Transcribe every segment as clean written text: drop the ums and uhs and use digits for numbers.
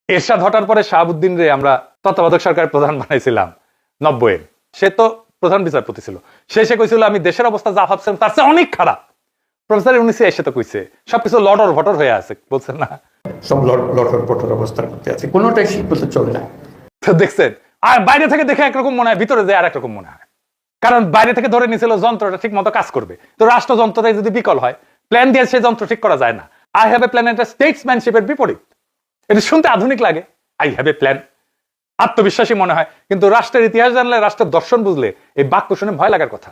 এরশাদ হটার পরে শাহাবুদ্দিন রে আমরা তত্ত্বাবধায়ক সরকারের প্রধান বানাইছিলাম 90-এ। সে তো প্রধান বিচারপতি ছিল। সে কইছিল আমি দেশের অবস্থা যা ভাবছিলাম তার চেয়ে অনেক খারাপ। প্রফেসর ইউনূস এসে তো কইছে সবকিছু লটর ভটর হয়ে আছে, বলছেন না সব লটর পটর অবস্থার মধ্যে আছে, কোনোটাই ঠিক মতো চলে না। তো দেখছেন, আর বাইরে থেকে দেখে একরকম মনে হয়, ভিতরে যায় আর একরকম মনে হয়। কারণ বাইরে থেকে ধরে নিয়েছিল যন্ত্রটা ঠিক মতো কাজ করবে, তো রাষ্ট্রযন্ত্রটাই যদি বিকল হয়, প্ল্যান দিয়ে সেই যন্ত্র ঠিক করা যায় না। আই হ্যাভ এ প্ল্যান, এটা স্টেটসম্যানশিপের বিপরীত। এটা শুনতে আধুনিক লাগে, আই হ্যাভ এ প্ল্যান, আত্মবিশ্বাসী মনে হয়। কিন্তু রাষ্ট্রের ইতিহাস জানলে, রাষ্ট্রের দর্শন বুঝলে এই বাক্য শুনে ভয় লাগার কথা।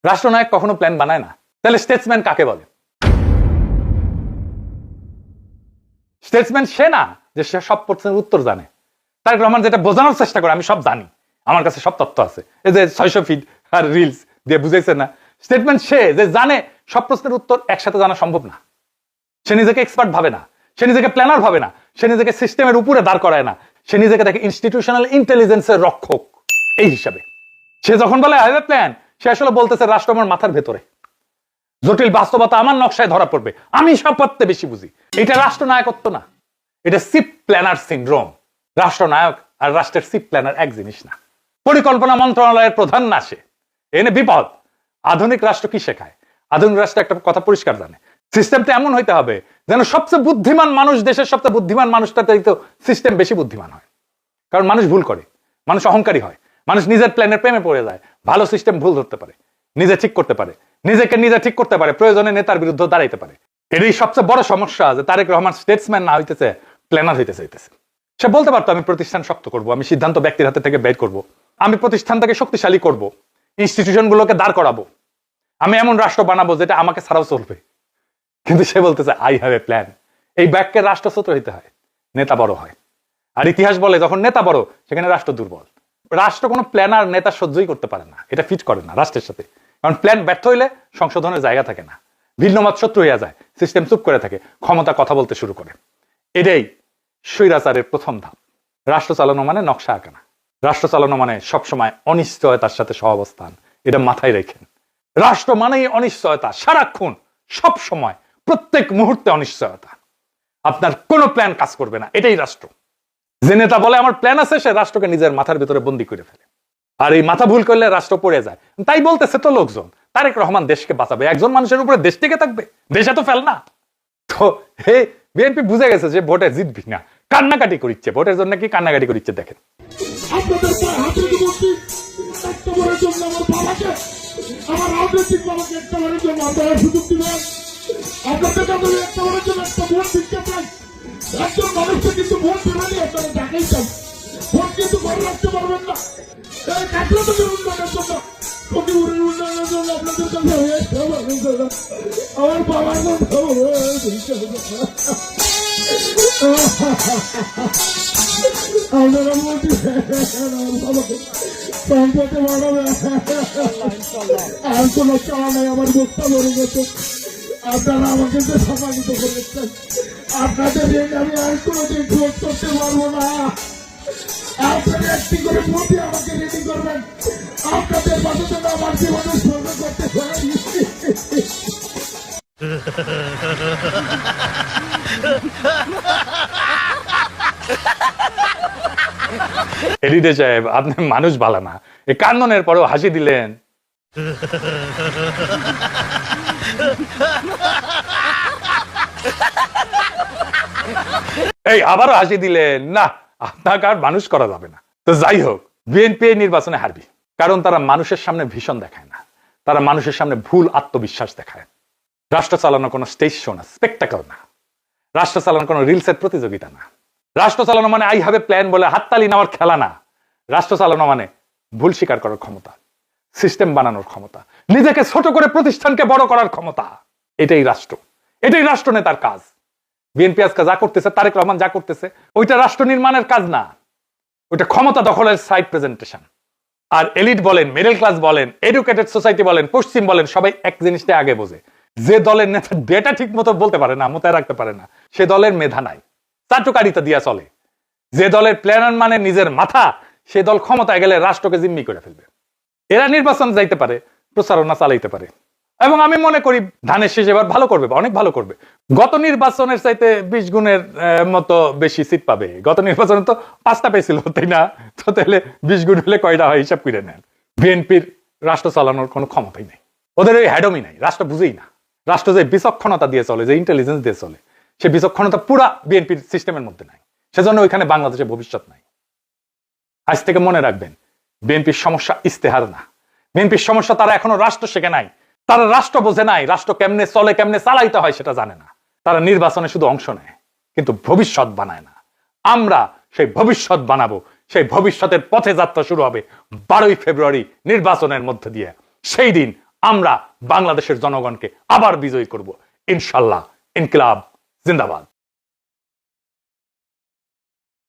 রাষ্ট্রনায়ক কখনো প্ল্যান বানায় না। তাহলে স্টেটসম্যান কাকে বলে? স্টেটসম্যান সে না যে সে সব প্রশ্নের উত্তর জানে। তারেক রহমান যেটা বোঝানোর চেষ্টা করে, আমি সব জানি, আমার কাছে সব তথ্য আছে, এই যে 600 ফিট আর রিলস দিয়ে বুঝাইছে না। স্টেটমেন্ট সে যে জানে সব প্রশ্নের উত্তর একসাথে জানা সম্ভব না। সে নিজেকে এক্সপার্ট ভাবে না, সে নিজেকে প্ল্যানার ভাবে না, সে নিজেকে সিস্টেমের উপরে দাঁড় করায় না, সে নিজেকে দেখে ইনস্টিটিউশনাল ইন্টেলিজেন্সের রক্ষক এই হিসাবে। সে যখন বলে আই হ্যাভ এ প্ল্যান, সে আসলে বলতেছে রাষ্ট্র আমার মাথার ভেতরে, জটিল বাস্তবতা আমার নকশায় ধরা পড়বে, আমি সব পারতে বেশি বুঝি। এটা রাষ্ট্রনায়কত্ব না, এটা চিফ প্ল্যানার সিনড্রোম। রাষ্ট্রনায়ক আর রাষ্ট্রের চিফ প্ল্যানার এক জিনিস না। পরিকল্পনা মন্ত্রণালয়ের প্রধান না সে, এনে বিপদ। আধুনিক রাষ্ট্র কি শেখায়? আধুনিক রাষ্ট্র একটা কথা পরিষ্কার জানে, সিস্টেমটা এমন হইতে হবে যেন সবচেয়ে বুদ্ধিমান মানুষ, দেশের সবচেয়ে বুদ্ধিমান মানুষটাতে সিস্টেম বেশি বুদ্ধিমান হয়। কারণ মানুষ ভুল করে, মানুষ অহংকারী হয়, মানুষ নিজের প্ল্যানের প্রেমে পড়ে যায়। ভালো সিস্টেম ভুল ধরতে পারে, নিজে ঠিক করতে পারে, নিজেকে নিজে ঠিক করতে পারে, প্রয়োজনে নেতার বিরুদ্ধে দাঁড়াইতে পারে। এটাই সবচেয়ে বড় সমস্যা যে তারেক রহমান স্টেটসম্যান না হইতেছে, প্ল্যানার হইতে চাইতেছে। সে বলতে পারতো আমি প্রতিষ্ঠান শক্ত করব, আমি সিদ্ধান্ত ব্যক্তির হাতে থেকে বের করব, আমি প্রতিষ্ঠানটাকে শক্তিশালী করব, ইনস্টিটিউশন গুলোকে দাঁড় করাবো, আমি এমন রাষ্ট্র বানাবো যেটা আমাকে ছাড়াও চলবে। কিন্তু সে বলতেছে আই হ্যাভ এ প্ল্যান। এই বাক্যের রাষ্ট্র ছোট হইতে হয়, নেতা বড় হয়। আর ইতিহাস বলে যখন নেতা বড়, সেখানে রাষ্ট্র দুর্বল। রাষ্ট্র কোনো প্ল্যানার নেতা সহ্যই করতে পারে না, এটা ফিট করে না রাষ্ট্রের সাথে। কারণ প্ল্যান ব্যর্থ হইলে সংশোধনের জায়গা থাকে না, ভিন্ন মত শত্রু হইয়া যায়, সিস্টেম চুপ করে থাকে, ক্ষমতা কথা বলতে শুরু করে। এটাই স্বৈরাচারের প্রথম ধাপ। রাষ্ট্র চালানো মানে নকশা আঁকা না, রাষ্ট্র চালানো মানে সবসময় অনিশ্চয়তার সাথে সহাবস্থান। এটা মাথায় রেখেন। রাষ্ট্র মানেই অনিশ্চয়তা, সারাক্ষণ, সব সময়, প্রত্যেক মুহূর্তে অনিশ্চয়তা। আপনার কোনো প্ল্যান কাজ করবে না, এটাই রাষ্ট্র। যে নেতা বলে আমার প্ল্যান আছে, সে রাষ্ট্রকে নিজের মাথার ভিতরে বন্দি করে ফেলে। আর এই মাথা ভুল করলে রাষ্ট্র পড়ে যায়। তাই বলতেছে তো লোকজন, তারেক রহমান দেশকে বাঁচাবে, একজন মানুষের উপরে দেশ টিকে থাকবে, দেশে তো ফেল না। তো হে বিএনপি বুঝে গেছে যে ভোটে জিতবি না, কান্নাকাটি করিচ্ছে, ভোটের জন্য কি কান্নাকাটি করিচ্ছে দেখেন। একজন মানুষকে কিন্তু ভোট দেবেনি, আপনারা দেখাই চাই, ভোট কিন্তু করে রাখতে পারবেন না। কাটলো তো উন্নয়নের জন্য, ফকিপুরের উন্নয়নের জন্য আপনাদের কাছে আমার বাবার কথা আপনারা মোটি বাবাকে সম্পদে বাড়াবে। আর কোনো চাওয়া নাই, আমার মুখটা মরে গেছে। আপনারা আমাকে যে সম্মানিত করেছেন, আপনাদের আমি আর কোনোদিন ভোট করতে পারবো না। আপনারা একটি করে ভোটই আমাকে রেডি করবেন, আপনাদের পাশে যেন আমার জীবনে সর্ব করতে পারি। এডিটর সাহেব, আপনি মানুষ ভালো না, এই কান্দনের পরেও হাসি দিলেন। এই আবারও হাসি দিলেন না, আপনাকে আর মানুষ করা যাবে না। তো যাই হোক, বিএনপি নির্বাচনে হারবি, কারণ তারা মানুষের সামনে ভীষণ দেখায় না, তারা মানুষের সামনে ভুল আত্মবিশ্বাস দেখায়। রাষ্ট্র চালানো কোনো স্টেজ শো না, স্পেকটাকল না, রাষ্ট্র চালানো কোনো রিলসের প্রতিযোগিতা না, রাষ্ট্র চালানো মানে আই হ্যাভ এ প্ল্যান বলে হাততালি নেওয়ার খেলা না। রাষ্ট্র চালানো মানে ভুল স্বীকার করার ক্ষমতা, সিস্টেম বানানোর ক্ষমতা, নিজেকে ছোট করে প্রতিষ্ঠানকে বড় করার ক্ষমতা। এটাই রাষ্ট্র, এটাই রাষ্ট্র নেতার কাজ। বিএনপি আজকে যা করতেছে, তারেক রহমান যা করতেছে, ওইটা রাষ্ট্র নির্মাণের কাজ না, ওইটা ক্ষমতা দখলের সাইড প্রেজেন্টেশন। আর এলিট বলেন, মিডল ক্লাস বলেন, এডুকেটেড সোসাইটি বলেন, পশ্চিম বলেন, সবাই এক জিনিসটা আগে বোঝে, যে দলের নেতা ডেটা ঠিক মতো বলতে পারে না, মোতায় রাখতে পারে না, সে দলের মেধা নাই, চাটুকারিতা দিয়া চলে। যে দলের প্ল্যানার মানে নিজের মাথা, সে দল ক্ষমতায় গেলে রাষ্ট্রকে জিম্মি করে ফেলবে। এরা নির্বাচন যাইতে পারে, প্রচারণা চালাইতে পারে, এবং আমি মনে করি ধানের শীষ এবার ভালো করবে, অনেক ভালো করবে। গত নির্বাচনের চাইতে 20 গুণের মতো বেশি সিট পাবে। গত নির্বাচনে তো 5টা পেয়েছিল, তাই না? তো তাহলে 20 গুণ হলে কয়টা হয় হিসাব করে নেন। বিএনপির রাষ্ট্র চালানোর কোনো ক্ষমতাই নেই, ওদের ওই হ্যাডমই নাই, রাষ্ট্র বুঝেই না। রাষ্ট্র যে বিচক্ষণতা দিয়ে চলে, যে ইন্টেলিজেন্স দিয়ে চলে, সে বিচক্ষণতা পুরা বিএনপির সিস্টেমের মধ্যে নাই। সেজন্য ওইখানে বাংলাদেশের ভবিষ্যৎ নাই। আজ থেকে মনে রাখবেন, বিএনপির সমস্যা ইস্তেহার না, বিএনপির সমস্যা তারা এখনো রাষ্ট্র শেখে নাই, তারা রাষ্ট্র বোঝে নাই, রাষ্ট্র কেমনে চলে, কেমনে চালাইতে হয় সেটা জানে না। তারা নির্বাচনে শুধু অংশ নেয় কিন্তু ভবিষ্যৎ বানায় না। আমরা সেই ভবিষ্যৎ বানাবো, সেই ভবিষ্যতের পথে যাত্রা শুরু হবে 12ই ফেব্রুয়ারি নির্বাচনের মধ্যে দিয়ে। সেই দিন আমরা বাংলাদেশের জনগণকে আবার বিজয়ী করব ইনশাল্লাহ। ইনকিলাব জিন্দাবাদ।